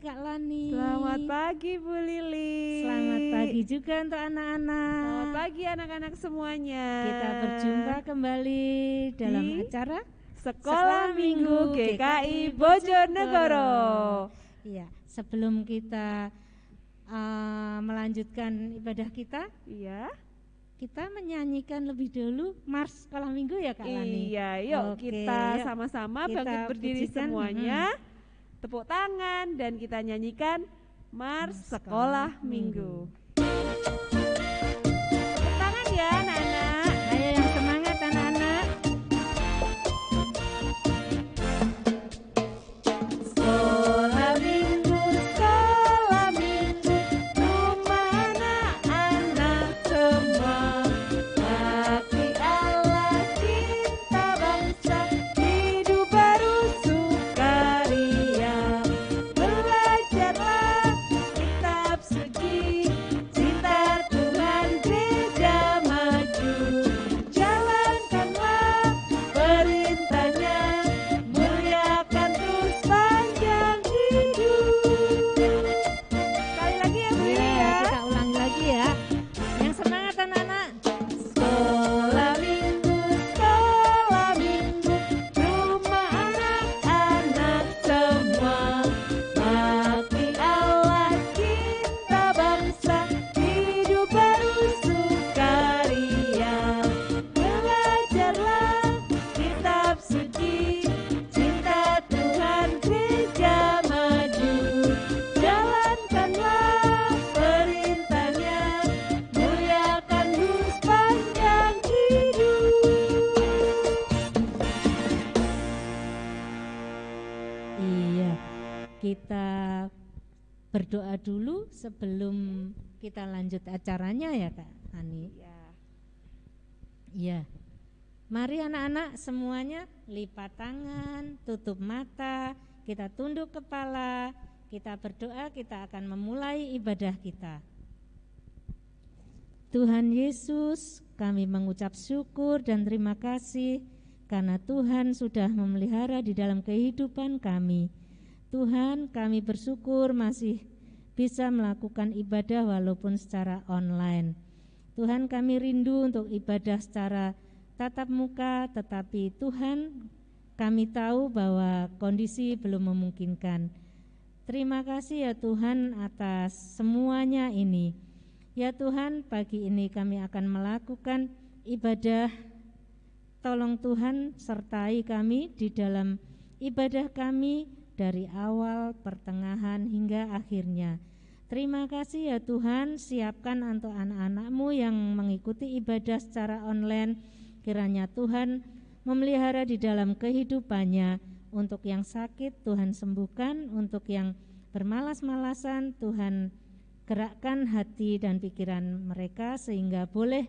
Kak Lani. Selamat pagi Bu Lili. Selamat pagi juga untuk anak-anak. Selamat pagi anak-anak semuanya. Kita berjumpa kembali dalam di acara Sekolah Minggu GKI Bojonegoro. Iya, sebelum kita melanjutkan ibadah kita, Iya. kita menyanyikan lebih dulu Mars Sekolah Minggu ya Kak Lani. Iya, yuk Oke, kita yuk. sama-sama Kita bangkit berdiri pujikan, semuanya. Tepuk tangan dan kita nyanyikan Mars Sekolah Minggu. Tepuk tangan ya anak-anak. Ayo yang semangat anak-anak. Sekolah minggu, rumah anak-anak semua. Bakti Allah, cinta bangsa, hidup baru sukaria. Belajarlah kitab suci, cinta Tuhan gereja maju. Jalankanlah perintahnya, muliakan terus panjang hidup. Sekali lagi ya Bu Lili ya. Kita ulangi lagi ya. Yang semangat anak-anak. Sekolah minggu, rumah anak-anak semua. Bakti Allah, cinta bangsa, hidup baru sukaria. Belajarlah kitab suci, cinta Tuhan gereja maju. Jalankanlah perintahnya, muliakan terus panjang hidup. Iya, kita berdoa dulu sebelum kita lanjut acaranya ya Kak Ani. Ya. Iya. Mari anak-anak semuanya lipat tangan, tutup mata, kita tunduk kepala, kita berdoa, kita akan memulai ibadah kita. Tuhan Yesus, kami mengucap syukur dan terima kasih karena Tuhan sudah memelihara di dalam kehidupan kami. Tuhan, kami bersyukur masih bisa melakukan ibadah walaupun secara online. Tuhan, kami rindu untuk ibadah secara tatap muka, tetapi Tuhan, kami tahu bahwa kondisi belum memungkinkan. Terima kasih ya Tuhan atas semuanya ini. Ya Tuhan, pagi ini kami akan melakukan ibadah. Tolong Tuhan sertai kami di dalam ibadah kami dari awal, pertengahan hingga akhirnya. Terima kasih ya Tuhan, siapkan untuk anak-anak-Mu yang mengikuti ibadah secara online. Kiranya Tuhan memelihara di dalam kehidupannya. Untuk yang sakit Tuhan sembuhkan, untuk yang bermalas-malasan Tuhan gerakkan hati dan pikiran mereka sehingga boleh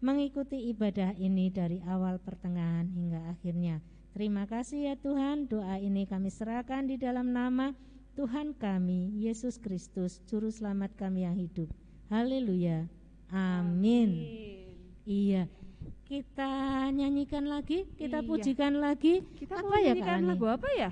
mengikuti ibadah ini dari awal, pertengahan hingga akhirnya. Terima kasih ya Tuhan, doa ini kami serahkan di dalam nama Tuhan kami, Yesus Kristus, Juru Selamat kami yang hidup. Haleluya, amin. Iya, kita nyanyikan lagi, kita Iya. pujikan lagi. Kita Apa mau ya, nyanyikan Kak Ani? lagu apa ya?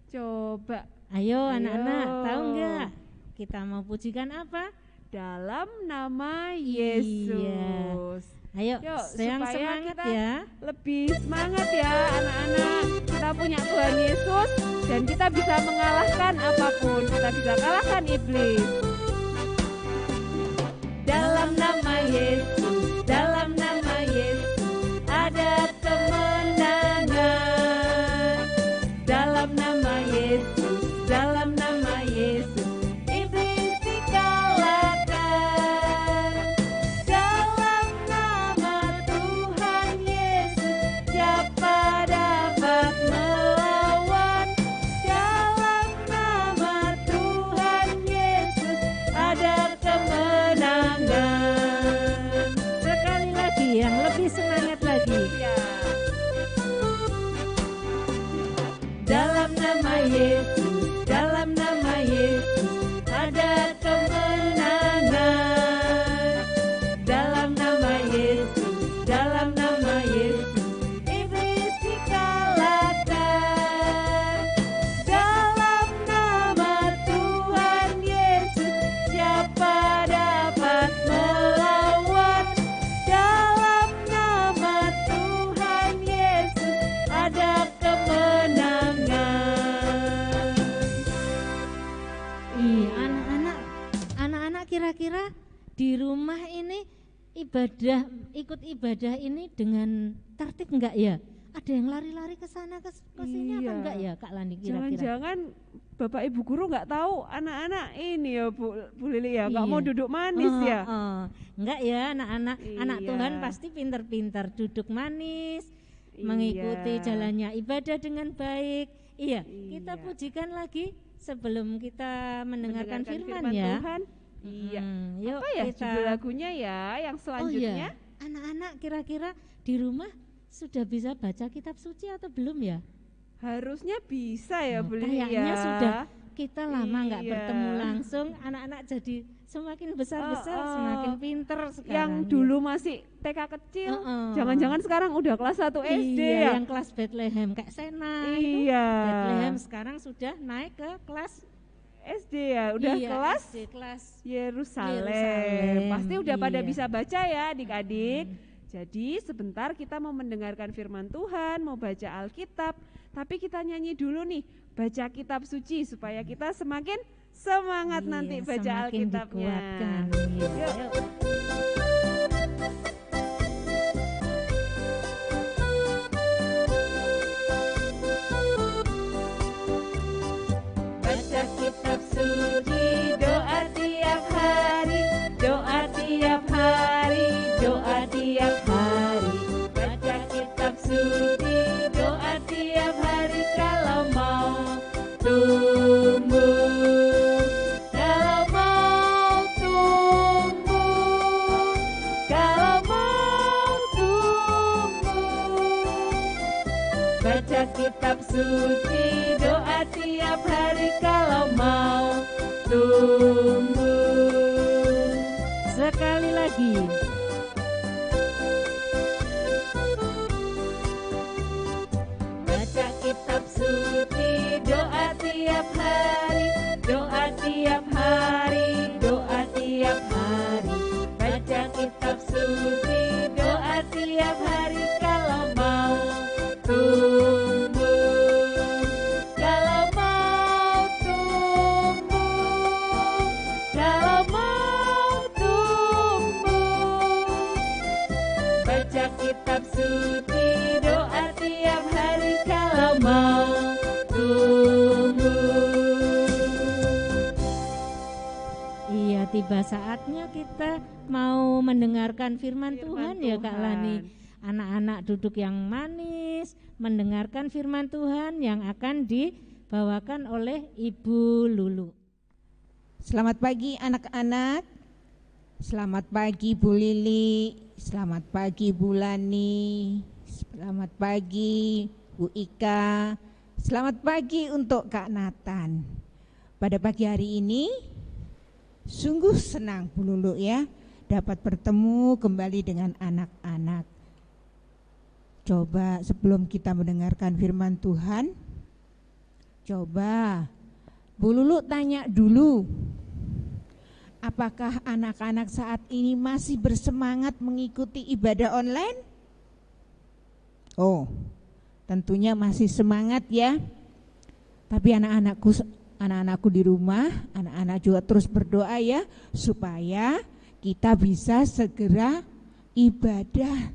Coba. Ayo Ayo. anak-anak, tahu enggak? Kita mau pujikan apa? Dalam nama Yesus. Ayo, Yuk, yang supaya semangat kita ya. lebih semangat ya anak-anak. Kita punya Tuhan Yesus dan kita bisa mengalahkan apapun. Kita bisa kalahkan iblis. Dalam nama Yesus, dalam nama Yesus ada kemenangan. Dalam nama Yesus, dalam nama Yesus iblis dikalahkan. Dalam nama Tuhan Yesus siapa dapat melawan? Dalam nama Tuhan Yesus di rumah ini ikut ibadah ini dengan tertib enggak ya? Ada yang lari-lari ke sana ke sini apa enggak ya Kak Lani kira-kira? Jangan-jangan Bapak Ibu guru nggak tahu anak-anak ini ya Bu Lili ya, nggak mau duduk manis ya? Enggak ya, anak Tuhan pasti pintar-pintar duduk manis, mengikuti jalannya ibadah dengan baik. Iya, kita pujikan lagi sebelum kita mendengarkan firman ya. Tuhan. Iya. Yuk apa ya judul lagunya ya yang selanjutnya? Anak-anak kira-kira di rumah sudah bisa baca kitab suci atau belum ya? Harusnya bisa ya Bu Lili ya. Kayaknya sudah, kita lama nggak bertemu langsung, anak-anak jadi semakin besar-besar, semakin pinter sekarang. Yang dulu masih TK kecil, jangan-jangan sekarang udah kelas 1 SD ya. Yang kelas Bethlehem kayak Sena Bethlehem sekarang sudah naik ke kelas SD ya, udah kelas Yerusalem. Pasti udah pada bisa baca ya adik-adik. Jadi sebentar kita mau mendengarkan firman Tuhan, mau baca Alkitab, tapi kita nyanyi dulu nih, baca kitab suci supaya kita semakin semangat nanti baca Alkitabnya. Yuk. Baca kitab suci, doa tiap hari, doa tiap hari, doa tiap hari. Baca kitab suci, doa tiap hari kalau mau tumbuh, kalau mau tumbuh, kalau mau tumbuh. Baca kitab suci, doa tiap hari kalau mau tumbuh. Sekali lagi. Baca kitab suci, doa tiap hari, doa tiap hari, doa tiap hari. Baca kitab suci, doa tiap hari kalau mau tumbuh, kalau mau tumbuh, kalau mau tumbuh. Baca kitab suci, doa tiap hari kalau mau tumbuh. Iya, tiba saatnya kita mau mendengarkan firman Tuhan ya Kak Lani. Anak-anak duduk yang manis, mendengarkan firman Tuhan yang akan dibawakan oleh Ibu Lulu. Selamat pagi anak-anak. Selamat pagi Bu Lili. Selamat pagi Bu Lani. Selamat pagi Bu Ika. Selamat pagi untuk Kak Nathan. Pada pagi hari ini sungguh senang Bu Lulu ya, dapat bertemu kembali dengan anak-anak. Coba sebelum kita mendengarkan firman Tuhan, coba Bu Lulu tanya dulu, apakah anak-anak saat ini masih bersemangat mengikuti ibadah online? Oh, tentunya masih semangat ya. Tapi anak-anakku di rumah, anak-anak juga terus berdoa ya, supaya kita bisa segera ibadah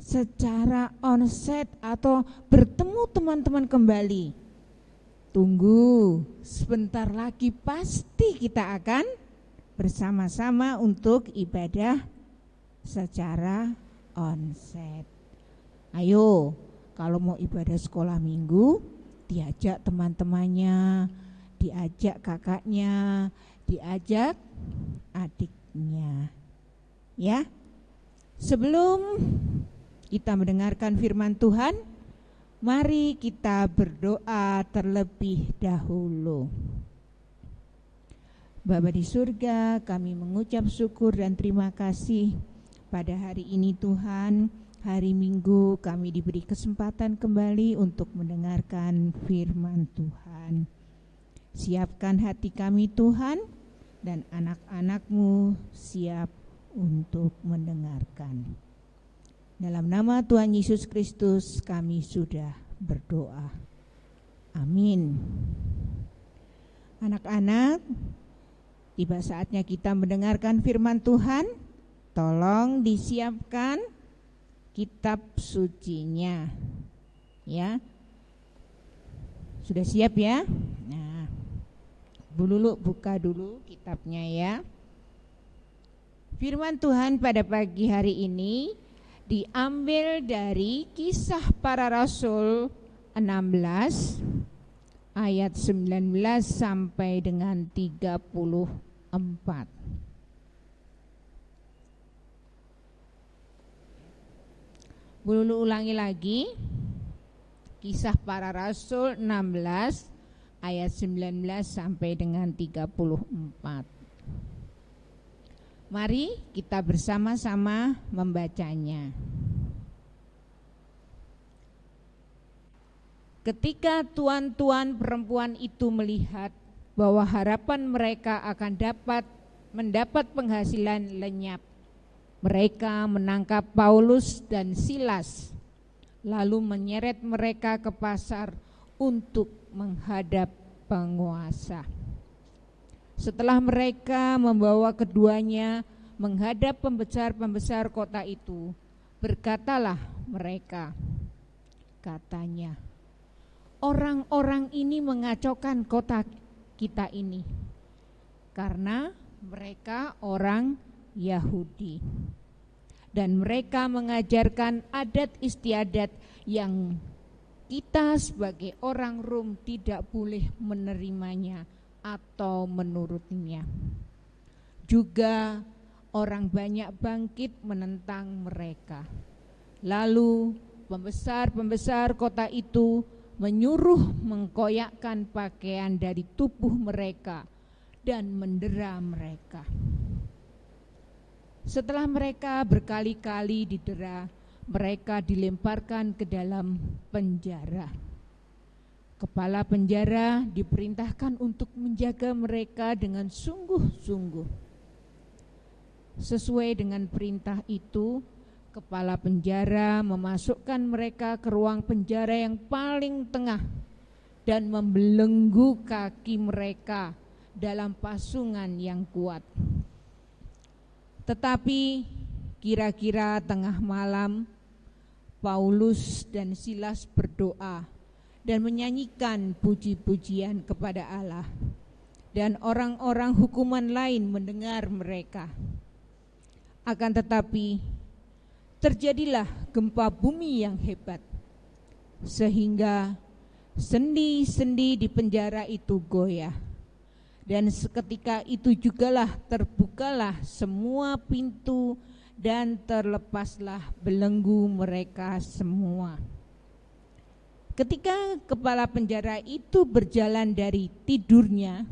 secara onsite atau bertemu teman-teman kembali. Tunggu, sebentar lagi pasti kita akan bersama-sama untuk ibadah secara onsite. Ayo, kalau mau ibadah sekolah minggu, diajak teman-temannya, diajak kakaknya, diajak adiknya. Ya. Sebelum kita mendengarkan firman Tuhan, mari kita berdoa terlebih dahulu. Bapa di surga, kami mengucap syukur dan terima kasih pada hari ini Tuhan. Hari Minggu kami diberi kesempatan kembali untuk mendengarkan firman Tuhan. Siapkan hati kami Tuhan, dan anak-anak-Mu siap untuk mendengarkan. Dalam nama Tuhan Yesus Kristus kami sudah berdoa. Amin. Anak-anak, Tiba saatnya kita mendengarkan firman Tuhan. Tolong disiapkan kitab sucinya. Ya. Sudah siap ya? Nah, Bu Lulu buka dulu kitabnya ya. Firman Tuhan pada pagi hari ini diambil dari Kisah Para Rasul 16 ayat 19 sampai dengan 34. Boleh ulangi lagi. Kisah Para Rasul 16 ayat 19 sampai dengan 34. Mari kita bersama-sama membacanya. Ketika tuan-tuan perempuan itu melihat bahwa harapan mereka akan mendapat penghasilan lenyap, mereka menangkap Paulus dan Silas, lalu menyeret mereka ke pasar untuk menghadap penguasa. Setelah mereka membawa keduanya menghadap pembesar-pembesar kota itu, berkatalah mereka, katanya, orang-orang ini mengacaukan kota kita ini karena mereka orang Yahudi dan mereka mengajarkan adat istiadat yang kita sebagai orang Rom tidak boleh menerimanya atau menurutnya. Juga orang banyak bangkit menentang mereka. Lalu pembesar-pembesar kota itu menyuruh mengkoyakkan pakaian dari tubuh mereka dan mendera mereka. Setelah mereka berkali-kali didera, mereka dilemparkan ke dalam penjara. Kepala penjara diperintahkan untuk menjaga mereka dengan sungguh-sungguh. Sesuai dengan perintah itu, kepala penjara memasukkan mereka ke ruang penjara yang paling tengah dan membelenggu kaki mereka dalam pasungan yang kuat. Tetapi kira-kira tengah malam, Paulus dan Silas berdoa dan menyanyikan puji-pujian kepada Allah, dan orang-orang hukuman lain mendengar mereka. Akan tetapi terjadilah gempa bumi yang hebat, sehingga sendi-sendi di penjara itu goyah. Dan seketika itu jugalah terbukalah semua pintu dan terlepaslah belenggu mereka semua. Ketika kepala penjara itu berjalan dari tidurnya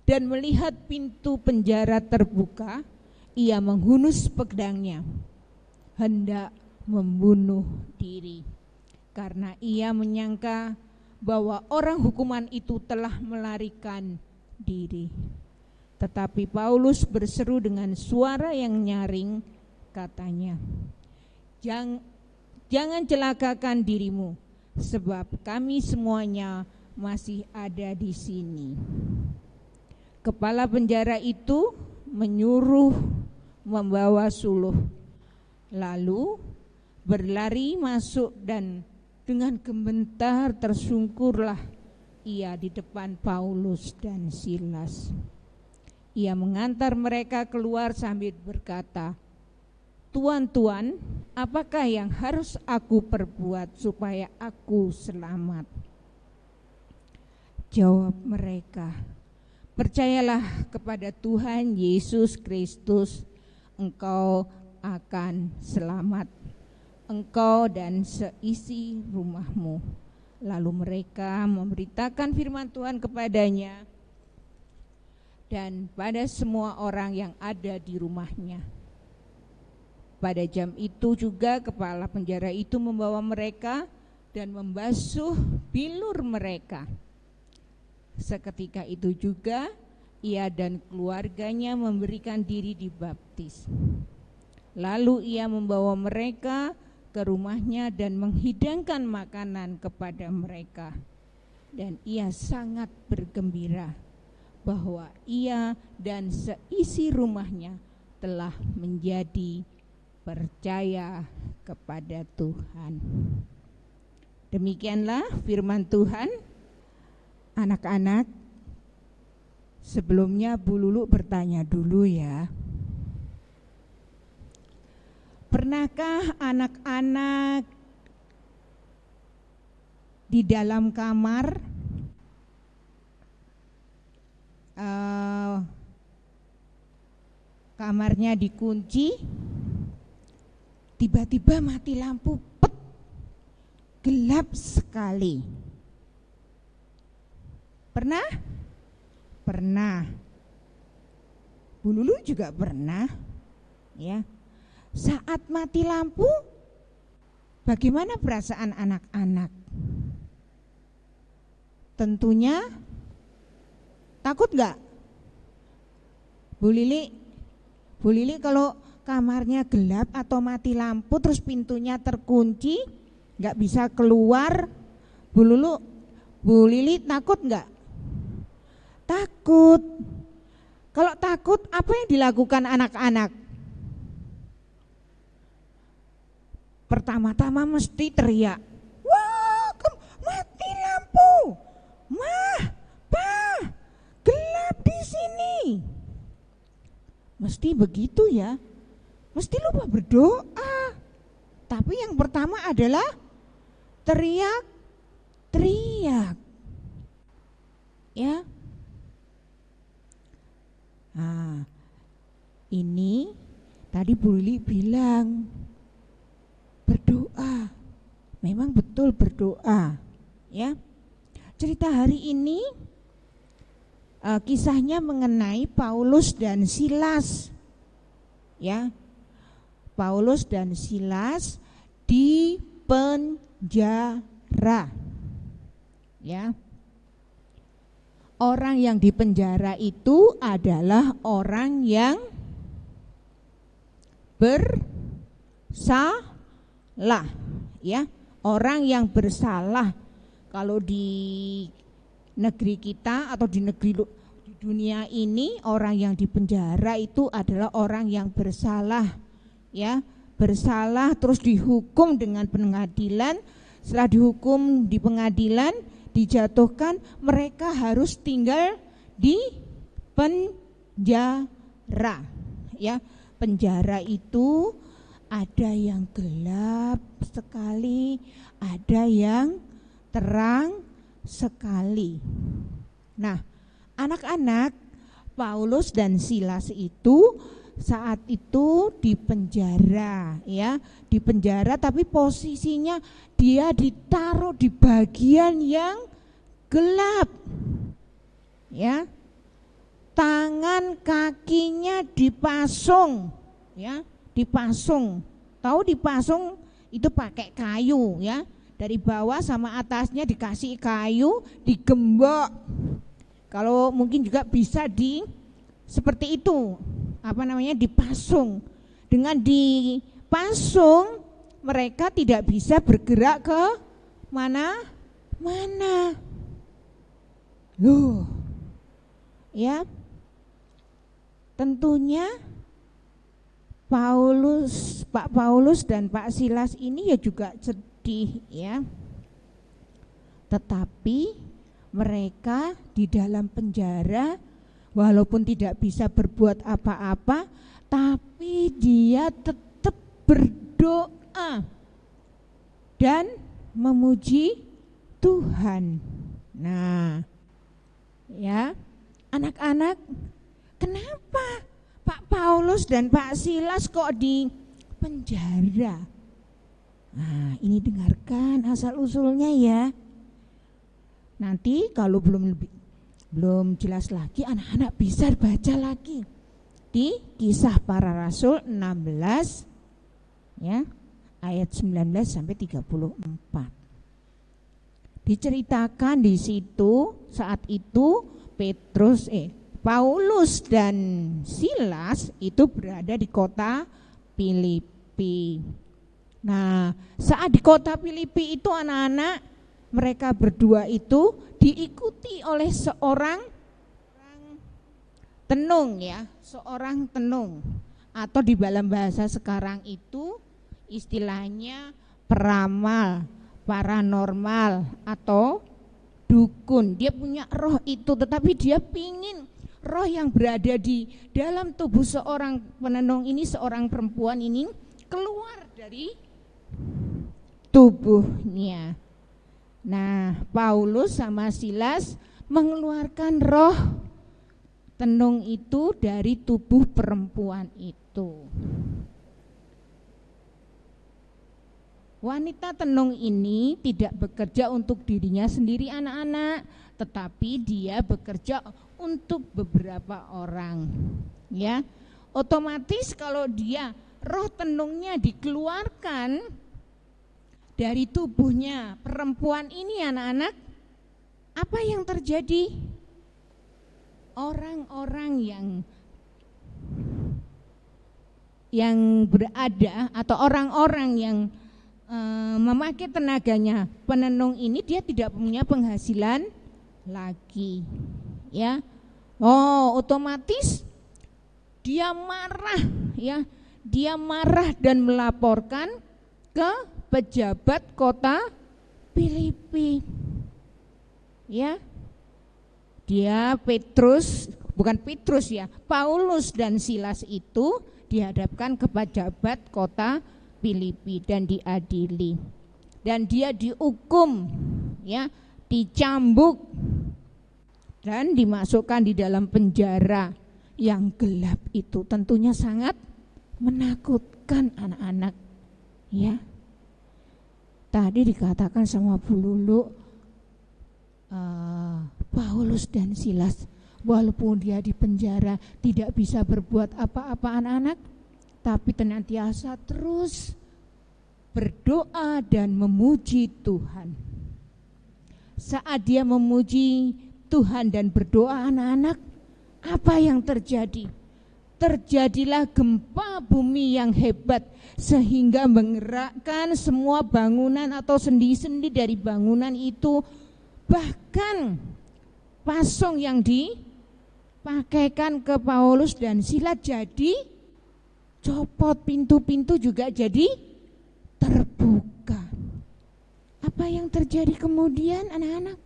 dan melihat pintu penjara terbuka, ia menghunus pedangnya, hendak membunuh diri, karena ia menyangka bahwa orang hukuman itu telah melarikan diri. Tetapi Paulus berseru dengan suara yang nyaring, katanya, jangan celakakan dirimu, sebab kami semuanya masih ada di sini. Kepala penjara itu menyuruh membawa suluh, lalu berlari masuk dan dengan gemetar tersungkurlah ia di depan Paulus dan Silas. Ia mengantar mereka keluar sambil berkata, "Tuan-tuan, apakah yang harus aku perbuat supaya aku selamat?" Jawab mereka, "Percayalah kepada Tuhan Yesus Kristus, engkau akan selamat, engkau dan seisi rumahmu." Lalu mereka memberitakan firman Tuhan kepadanya dan pada semua orang yang ada di rumahnya. Pada jam itu juga kepala penjara itu membawa mereka dan membasuh bilur mereka. Seketika itu juga ia dan keluarganya memberikan diri dibaptis. Lalu ia membawa mereka ke rumahnya dan menghidangkan makanan kepada mereka. Dan ia sangat bergembira bahwa ia dan seisi rumahnya telah menjadi percaya kepada Tuhan. Demikianlah firman Tuhan. Anak-anak, sebelumnya Bu Lulu bertanya dulu ya. Pernahkah anak-anak di dalam kamar kamarnya dikunci, tiba-tiba mati lampu, pet, gelap sekali? Pernah? Pernah. Bu Lulu juga pernah, ya. Saat mati lampu, bagaimana perasaan anak-anak? Tentunya takut nggak? Bu Lili kalau kamarnya gelap atau mati lampu terus pintunya terkunci, nggak bisa keluar, Bu Lili takut nggak? Takut. Kalau takut, apa yang dilakukan anak-anak? Pertama-tama mesti teriak, wah, mati lampu, mah, pa, gelap di sini. Mesti begitu ya, mesti lupa berdoa. Tapi yang pertama adalah teriak, ya. Nah, ini tadi Bu Lili bilang berdoa, memang betul berdoa, ya. Cerita hari ini kisahnya mengenai Paulus dan Silas, ya. Paulus dan Silas di penjara, ya. Orang yang di penjara itu adalah orang yang bersalah, ya, orang yang bersalah. Kalau di negeri kita atau di dunia ini, orang yang di penjara itu adalah orang yang bersalah, ya, bersalah terus dihukum dengan pengadilan. Setelah dihukum di pengadilan, dijatuhkan, mereka harus tinggal di penjara, ya. Penjara itu ada yang gelap sekali, ada yang terang sekali. Nah, anak-anak, Paulus dan Silas itu saat itu di penjara, ya, di penjara, tapi posisinya dia ditaruh di bagian yang gelap, ya. Tangan kakinya dipasung, ya, dipasung. Tahu dipasung itu pakai kayu, ya. Dari bawah sama atasnya dikasih kayu, digembok. Kalau mungkin juga bisa seperti itu, dipasung. Dengan dipasung, mereka tidak bisa bergerak ke mana-mana. Loh, ya, tentunya Pak Paulus dan Pak Silas ini ya juga sedih, ya. Tetapi mereka di dalam penjara, walaupun tidak bisa berbuat apa-apa, tapi dia tetap berdoa dan memuji Tuhan. Nah, ya, anak-anak, kenapa Pak Paulus dan Pak Silas kok di penjara? Nah, ini dengarkan asal-usulnya ya. Nanti kalau belum jelas lagi, anak-anak bisa baca lagi di Kisah Para Rasul 16, ya, ayat 19 sampai 34. Diceritakan di situ saat itu Paulus dan Silas itu berada di kota Filipi. Nah, saat di kota Filipi itu anak-anak, mereka berdua itu diikuti oleh seorang tenung ya, seorang tenung, atau di dalam bahasa sekarang itu istilahnya peramal, paranormal atau dukun. Dia punya roh itu, tetapi dia pingin roh yang berada di dalam tubuh seorang penenung ini, seorang perempuan ini keluar dari tubuhnya. Nah, Paulus sama Silas mengeluarkan roh tenung itu dari tubuh perempuan itu. Wanita tenung ini tidak bekerja untuk dirinya sendiri anak-anak, tetapi dia bekerja untuk beberapa orang. Ya, otomatis kalau dia roh tenungnya dikeluarkan dari tubuhnya perempuan ini anak-anak, apa yang terjadi? Orang-orang yang berada atau orang-orang yang memakai tenaganya penenung ini, dia tidak punya penghasilan lagi, ya. Otomatis dia marah, ya. Dia marah dan melaporkan ke pejabat kota Filipi, ya. Dia Paulus dan Silas itu dihadapkan ke pejabat kota Filipi dan diadili, dan dia dihukum, ya, dicambuk dan dimasukkan di dalam penjara yang gelap itu. Tentunya sangat menakutkan anak-anak, ya. Tadi dikatakan sama Bu Lulu, Paulus dan Silas walaupun dia di penjara tidak bisa berbuat apa-apa anak-anak, tapi senantiasa terus berdoa dan memuji Tuhan. Saat dia memuji Tuhan dan berdoa anak-anak, apa yang terjadi? Terjadilah gempa bumi yang hebat sehingga menggerakkan semua bangunan atau sendi-sendi dari bangunan itu. Bahkan pasung yang dipakaikan ke Paulus dan Silas jadi copot, pintu-pintu juga jadi terbuka. Apa yang terjadi kemudian anak-anak?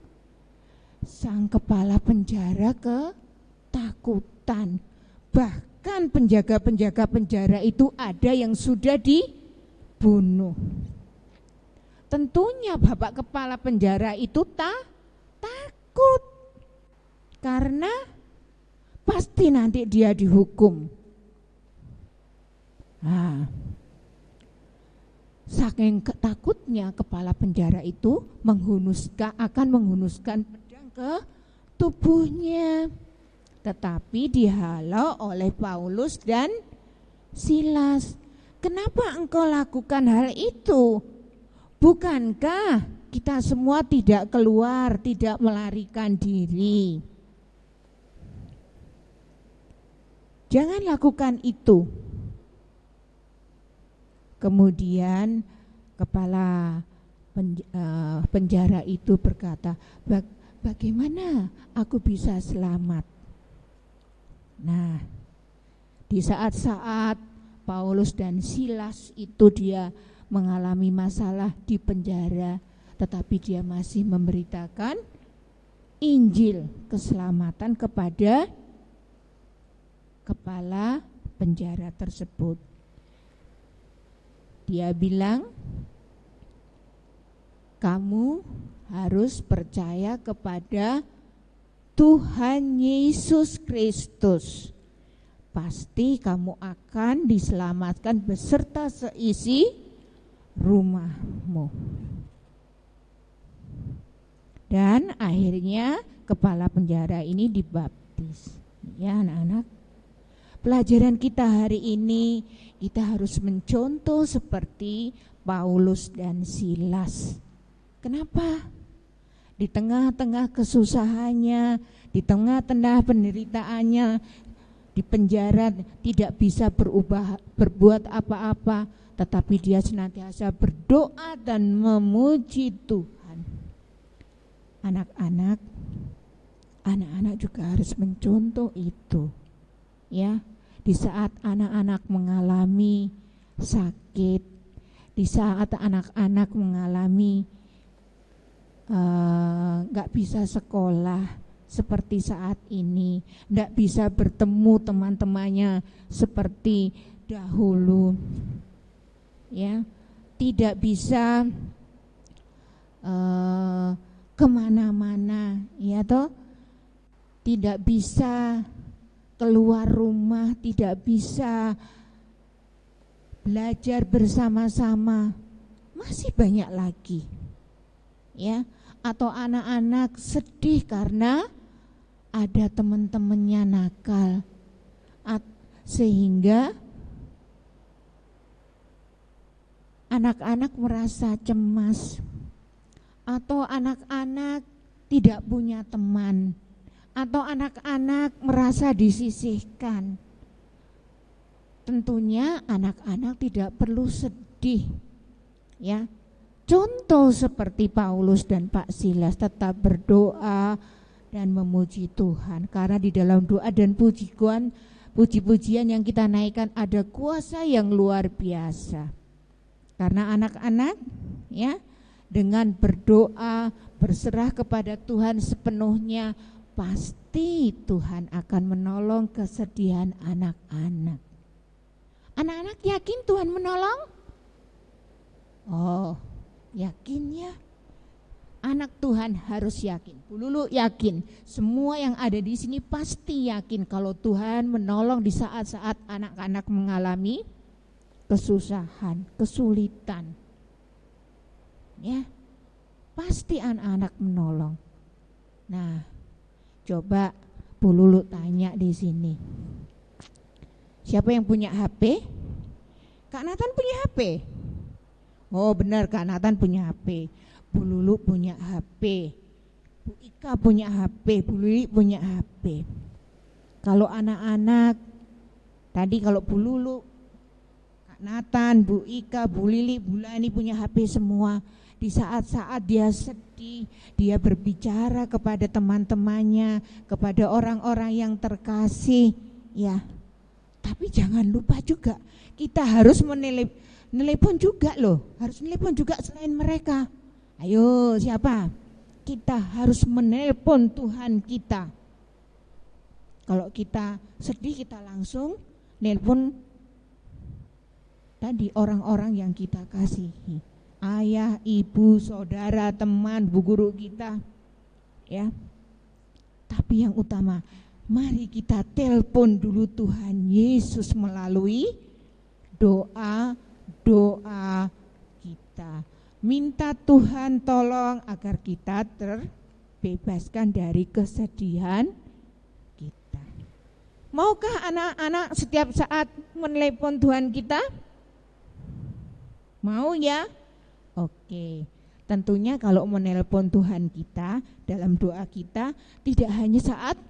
Sang kepala penjara ketakutan. Bahkan penjaga-penjaga penjara itu ada yang sudah dibunuh. Tentunya bapak kepala penjara itu takut, karena pasti nanti dia dihukum. Saking ketakutnya kepala penjara itu akan menghunuskan pedang ke tubuhnya, tetapi dihalau oleh Paulus dan Silas. Kenapa engkau lakukan hal itu? Bukankah kita semua tidak keluar, tidak melarikan diri? Jangan lakukan itu. Kemudian kepala penjara itu berkata, bagaimana aku bisa selamat? Nah, di saat-saat Paulus dan Silas itu dia mengalami masalah di penjara, tetapi dia masih memberitakan Injil keselamatan kepada kepala penjara tersebut. Dia bilang, kamu harus percaya kepada Tuhan Yesus Kristus. Pasti kamu akan diselamatkan beserta seisi rumahmu. Dan akhirnya kepala penjara ini dibaptis. Ya anak-anak, pelajaran kita hari ini, kita harus mencontoh seperti Paulus dan Silas. Kenapa? Di tengah-tengah kesusahannya, di tengah-tengah penderitaannya, di penjara tidak bisa berbuat apa-apa, tetapi dia senantiasa berdoa dan memuji Tuhan. Anak-anak juga harus mencontoh itu. ya, di saat anak-anak mengalami sakit, di saat anak-anak mengalami nggak bisa sekolah seperti saat ini, nggak bisa bertemu teman-temannya seperti dahulu, ya, tidak bisa kemana-mana, ya toh, tidak bisa keluar rumah, tidak bisa belajar bersama-sama, masih banyak lagi, ya. Atau anak-anak sedih karena ada teman-temannya nakal, sehingga anak-anak merasa cemas, atau anak-anak tidak punya teman, atau anak-anak merasa disisihkan. Tentunya anak-anak tidak perlu sedih, ya. Contoh seperti Paulus dan Pak Silas tetap berdoa dan memuji Tuhan, karena di dalam doa dan puji-pujian yang kita naikkan ada kuasa yang luar biasa. Karena anak-anak, ya, dengan berdoa, berserah kepada Tuhan sepenuhnya, pasti Tuhan akan menolong kesedihan anak-anak. Anak-anak yakin Tuhan menolong? Oh, yakin ya. Anak Tuhan harus yakin. Bu Lulu yakin, semua yang ada di sini pasti yakin kalau Tuhan menolong di saat-saat anak-anak mengalami kesusahan, kesulitan. Ya, pasti anak-anak menolong. Nah, coba Bu Lulu tanya di sini. Siapa yang punya HP? Kak Nathan punya HP? Oh benar, Kak Nathan punya HP. Bu Lulu punya HP. Bu Ika punya HP. Bu Lili punya HP. Kalau anak-anak, tadi kalau Bu Lulu, Kak Nathan, Bu Ika, Bu Lili, Bu Lani punya HP semua. Di saat-saat dia sedih, dia berbicara kepada teman-temannya, kepada orang-orang yang terkasih, ya. Tapi jangan lupa juga, kita harus menelepon juga loh, harus menelepon juga selain mereka. Ayo siapa? Kita harus menelepon Tuhan kita. Kalau kita sedih, kita langsung nelpon tadi orang-orang yang kita kasihi. Ayah, ibu, saudara, teman, bu guru kita, ya. Tapi yang utama, mari kita telepon dulu Tuhan Yesus melalui doa kita. Minta Tuhan tolong agar kita terbebaskan dari kesedihan kita. Maukah anak-anak setiap saat menelepon Tuhan kita? Mau ya? Oke. Tentunya kalau menelpon Tuhan kita dalam doa kita tidak hanya saat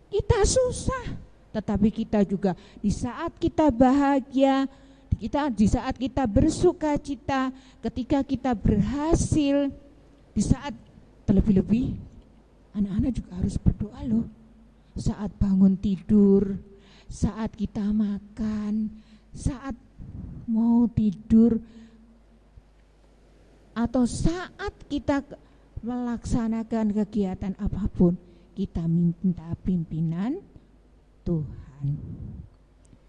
kita susah, tetapi kita juga di saat kita bahagia, di saat kita bersuka cita, ketika kita berhasil, di saat terlebih-lebih anak-anak juga harus berdoa loh. Saat bangun tidur, saat kita makan, saat mau tidur, atau saat kita melaksanakan kegiatan apapun, kita minta pimpinan Tuhan.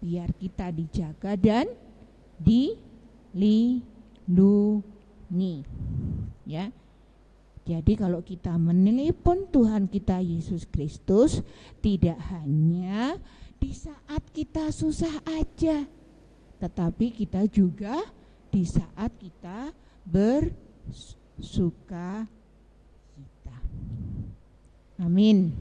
Biar kita dijaga dan dilindungi. Ya. Jadi kalau kita menelepon Tuhan kita Yesus Kristus, tidak hanya di saat kita susah aja, tetapi kita juga di saat kita bersuka cita. Amin.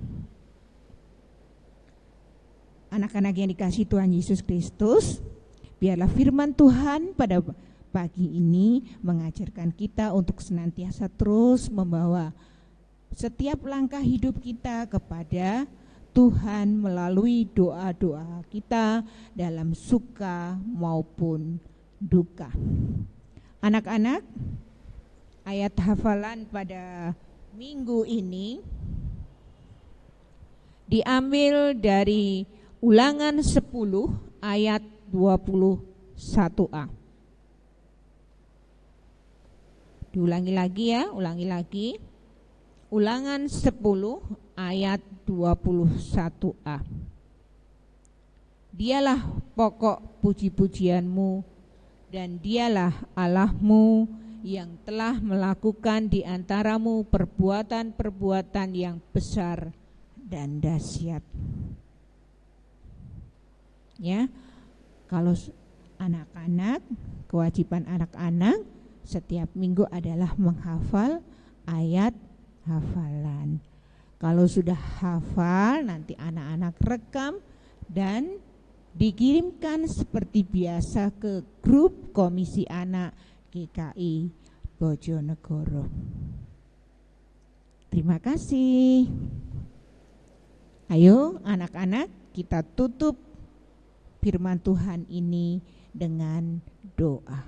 Anak-anak yang dikasihi Tuhan Yesus Kristus, biarlah firman Tuhan pada pagi ini mengajarkan kita untuk senantiasa terus membawa setiap langkah hidup kita kepada Tuhan melalui doa-doa kita dalam suka maupun duka. Anak-anak, ayat hafalan pada minggu ini diambil dari Ulangan 10 ayat 21a. Diulangi lagi ya, ulangi lagi. Ulangan 10 ayat 21a. Dialah pokok puji-pujianmu dan dialah Allahmu yang telah melakukan di antaramu perbuatan-perbuatan yang besar dan dahsyat. Ya, kalau anak-anak, kewajiban anak-anak setiap minggu adalah menghafal ayat hafalan. Kalau sudah hafal, nanti anak-anak rekam dan dikirimkan seperti biasa ke grup Komisi Anak GKI Bojonegoro. Terima kasih. Ayo anak-anak, kita tutup firman Tuhan ini dengan doa.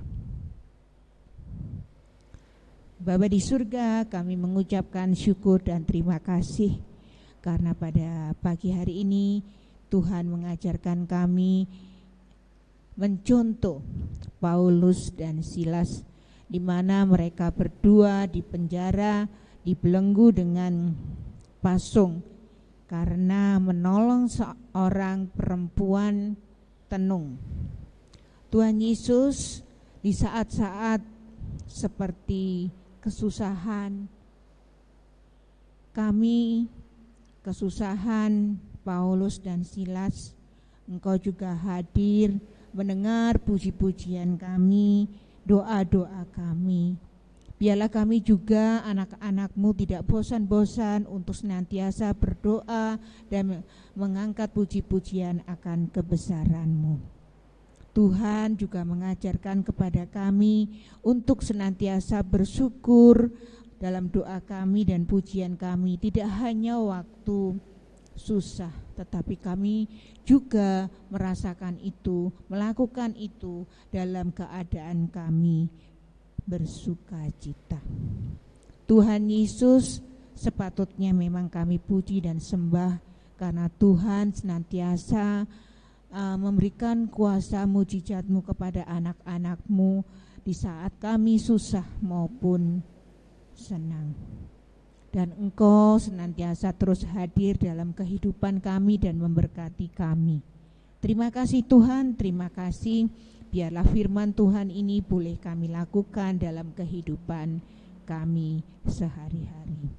Bapa di surga, kami mengucapkan syukur dan terima kasih karena pada pagi hari ini Tuhan mengajarkan kami mencontoh Paulus dan Silas, di mana mereka berdua di penjara, dibelenggu dengan pasung karena menolong seorang perempuan tenung. Tuhan Yesus, di saat-saat seperti kesusahan kami, kesusahan Paulus dan Silas, Engkau juga hadir mendengar puji-pujian kami, doa-doa kami. Biarlah kami juga anak-anak-Mu tidak bosan-bosan untuk senantiasa berdoa dan mengangkat puji-pujian akan kebesaran-Mu. Tuhan juga mengajarkan kepada kami untuk senantiasa bersyukur dalam doa kami dan pujian kami, tidak hanya waktu susah, tetapi kami juga merasakan itu, melakukan itu dalam keadaan kami bersuka cita. Tuhan Yesus, sepatutnya memang kami puji dan sembah karena Tuhan senantiasa memberikan kuasa mujizat-Mu kepada anak-anak-Mu di saat kami susah maupun senang. Dan Engkau senantiasa terus hadir dalam kehidupan kami dan memberkati kami. Terima kasih Tuhan, terima kasih. Biarlah firman Tuhan ini boleh kami lakukan dalam kehidupan kami sehari-hari.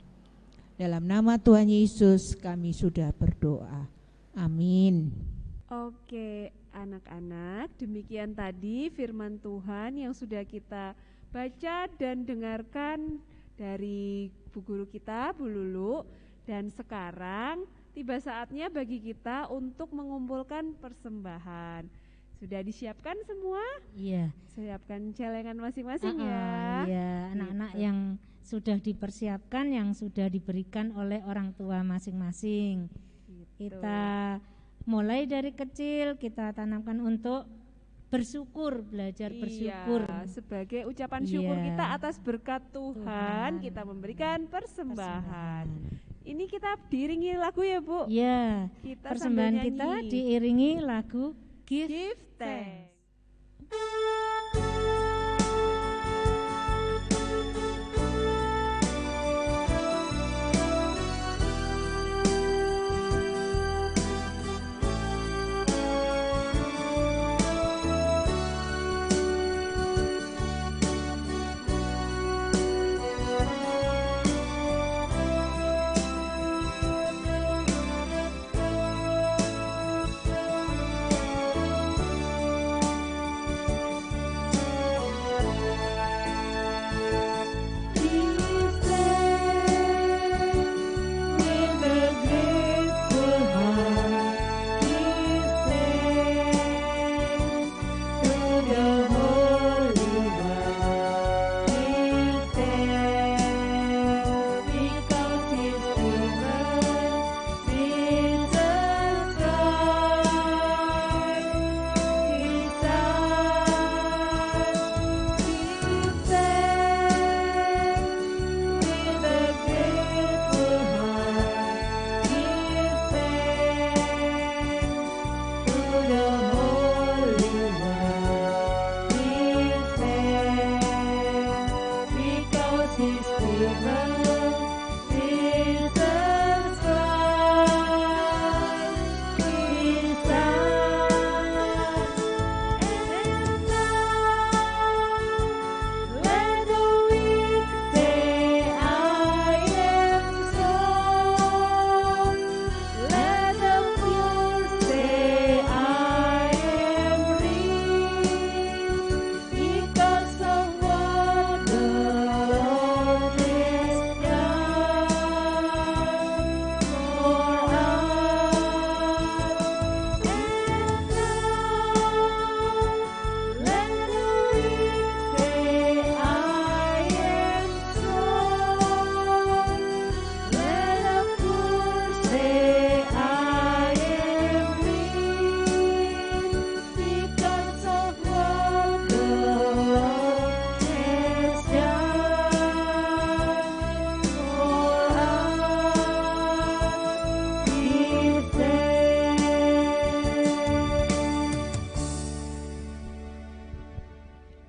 Dalam nama Tuhan Yesus kami sudah berdoa. Amin. Oke, anak-anak, demikian tadi firman Tuhan yang sudah kita baca dan dengarkan dari Bu Guru kita, Bu Lulu. Dan sekarang tiba saatnya bagi kita untuk mengumpulkan persembahan. Sudah disiapkan semua? Iya. Siapkan celengan masing-masing ya. Iya, anak-anak yang sudah dipersiapkan, yang sudah diberikan oleh orang tua masing-masing. Gitu. Kita mulai dari kecil kita tanamkan untuk bersyukur, belajar bersyukur. Sebagai ucapan syukur kita atas berkat Tuhan, kita memberikan persembahan. Ini kita diiringi lagu ya Bu? Iya, persembahan kita diiringi lagu Give Thanks.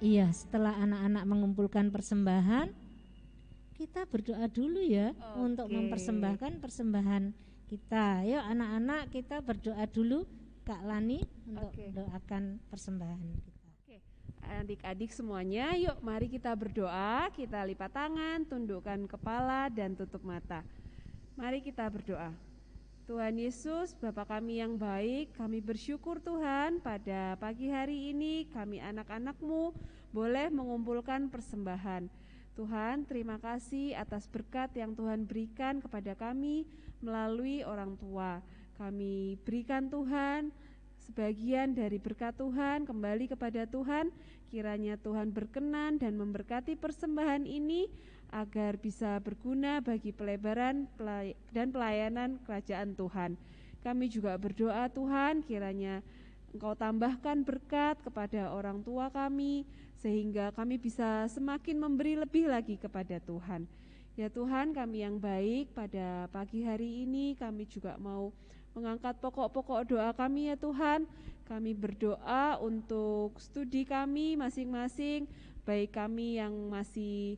Iya, setelah anak-anak mengumpulkan persembahan, kita berdoa dulu ya untuk mempersembahkan persembahan kita. Yuk anak-anak, kita berdoa dulu, Kak Lani, untuk doakan persembahan kita. Adik-adik semuanya, yuk mari kita berdoa, kita lipat tangan, tundukkan kepala dan tutup mata. Mari kita berdoa. Tuhan Yesus, Bapa kami yang baik, kami bersyukur Tuhan pada pagi hari ini kami anak-anak-Mu boleh mengumpulkan persembahan. Tuhan, terima kasih atas berkat yang Tuhan berikan kepada kami melalui orang tua. Kami berikan Tuhan sebagian dari berkat Tuhan kembali kepada Tuhan. Kiranya Tuhan berkenan dan memberkati persembahan ini agar bisa berguna bagi pelebaran dan pelayanan kerajaan Tuhan. Kami juga berdoa Tuhan, kiranya Engkau tambahkan berkat kepada orang tua kami, sehingga kami bisa semakin memberi lebih lagi kepada Tuhan. Ya Tuhan, kami yang baik, pada pagi hari ini kami juga mau mengangkat pokok-pokok doa kami ya Tuhan. Kami berdoa untuk studi kami masing-masing, baik kami yang masih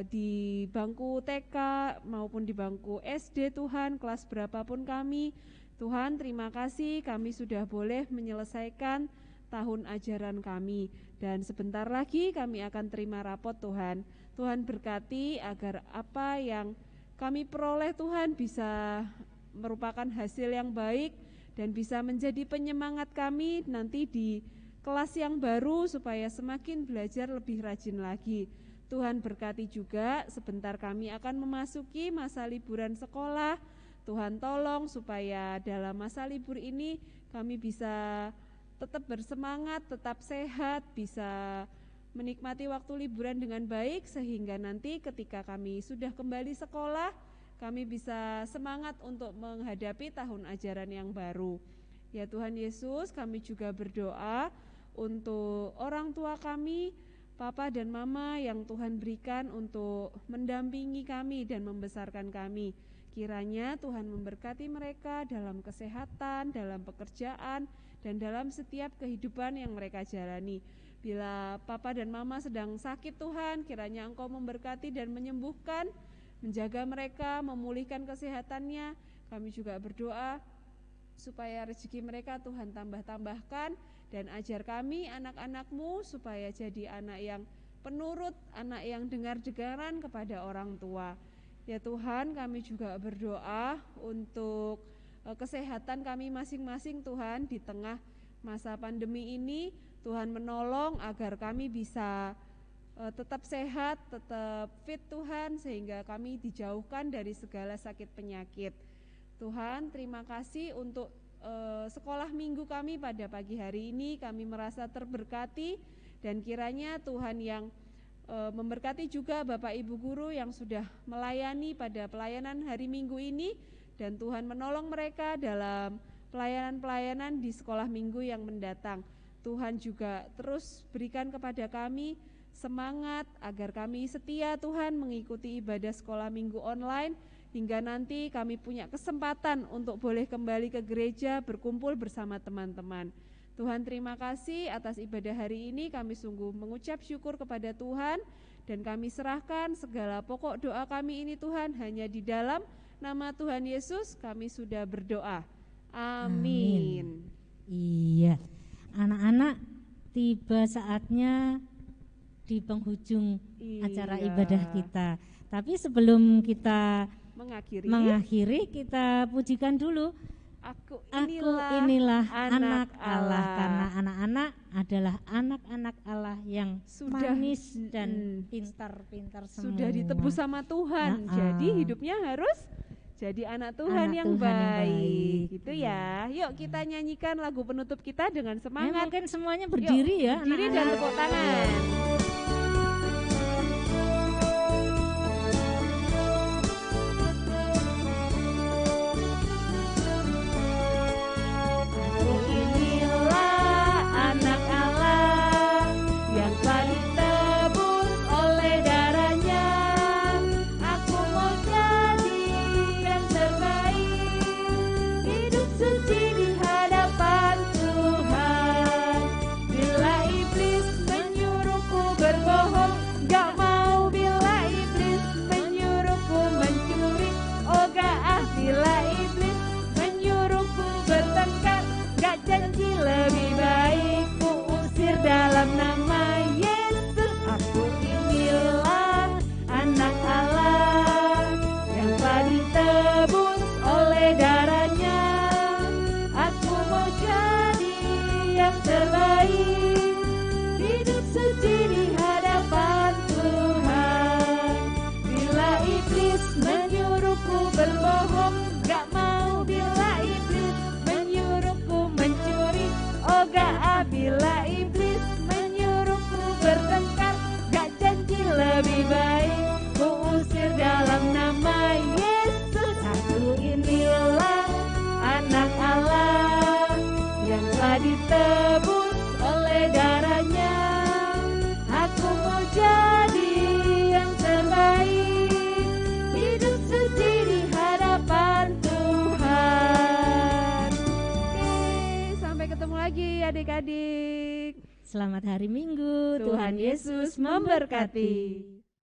di bangku TK maupun di bangku SD Tuhan, kelas berapapun kami. Tuhan, terima kasih kami sudah boleh menyelesaikan tahun ajaran kami, dan sebentar lagi kami akan terima rapot Tuhan. Tuhan berkati agar apa yang kami peroleh Tuhan bisa merupakan hasil yang baik dan bisa menjadi penyemangat kami nanti di kelas yang baru supaya semakin belajar lebih rajin lagi. Tuhan berkati juga, sebentar kami akan memasuki masa liburan sekolah. Tuhan tolong supaya dalam masa libur ini kami bisa tetap bersemangat, tetap sehat, bisa menikmati waktu liburan dengan baik, sehingga nanti ketika kami sudah kembali sekolah, kami bisa semangat untuk menghadapi tahun ajaran yang baru. Ya Tuhan Yesus, kami juga berdoa untuk orang tua kami, Papa dan Mama yang Tuhan berikan untuk mendampingi kami dan membesarkan kami. Kiranya Tuhan memberkati mereka dalam kesehatan, dalam pekerjaan, dan dalam setiap kehidupan yang mereka jalani. Bila Papa dan Mama sedang sakit Tuhan, kiranya Engkau memberkati dan menyembuhkan, menjaga mereka, memulihkan kesehatannya. Kami juga berdoa supaya rezeki mereka Tuhan tambah-tambahkan, dan ajar kami anak-anak-Mu supaya jadi anak yang penurut, anak yang dengar-dengaran kepada orang tua. Ya Tuhan, kami juga berdoa untuk kesehatan kami masing-masing Tuhan di tengah masa pandemi ini. Tuhan menolong agar kami bisa tetap sehat, tetap fit Tuhan, sehingga kami dijauhkan dari segala sakit penyakit. Tuhan, terima kasih untuk sekolah minggu kami pada pagi hari ini. Kami merasa terberkati, dan kiranya Tuhan yang memberkati juga Bapak Ibu Guru yang sudah melayani pada pelayanan hari Minggu ini, dan Tuhan menolong mereka dalam pelayanan-pelayanan di sekolah minggu yang mendatang. Tuhan juga terus berikan kepada kami semangat agar kami setia Tuhan mengikuti ibadah sekolah minggu online, hingga nanti kami punya kesempatan untuk boleh kembali ke gereja berkumpul bersama teman-teman. Tuhan, terima kasih atas ibadah hari ini. Kami sungguh mengucap syukur kepada Tuhan, dan kami serahkan segala pokok doa kami ini Tuhan, hanya di dalam nama Tuhan Yesus kami sudah berdoa. Amin. Iya, anak-anak, tiba saatnya di penghujung acara ibadah kita. Tapi sebelum kita mengakhiri, kita pujikan dulu. Aku inilah anak Allah, karena anak-anak adalah anak-anak Allah yang sudah manis dan pintar-pintar semua. Sudah ditebus sama Tuhan, jadi hidupnya harus jadi anak Tuhan yang baik. Gitu ya. Yuk kita nyanyikan lagu penutup kita dengan semangat. Mungkin semuanya berdiri. Yuk, berdiri dan tepuk tangan. Suci di hadapan Tuhan. Bila iblis menyuruh adik-adik. Selamat hari Minggu. Tuhan Yesus memberkati.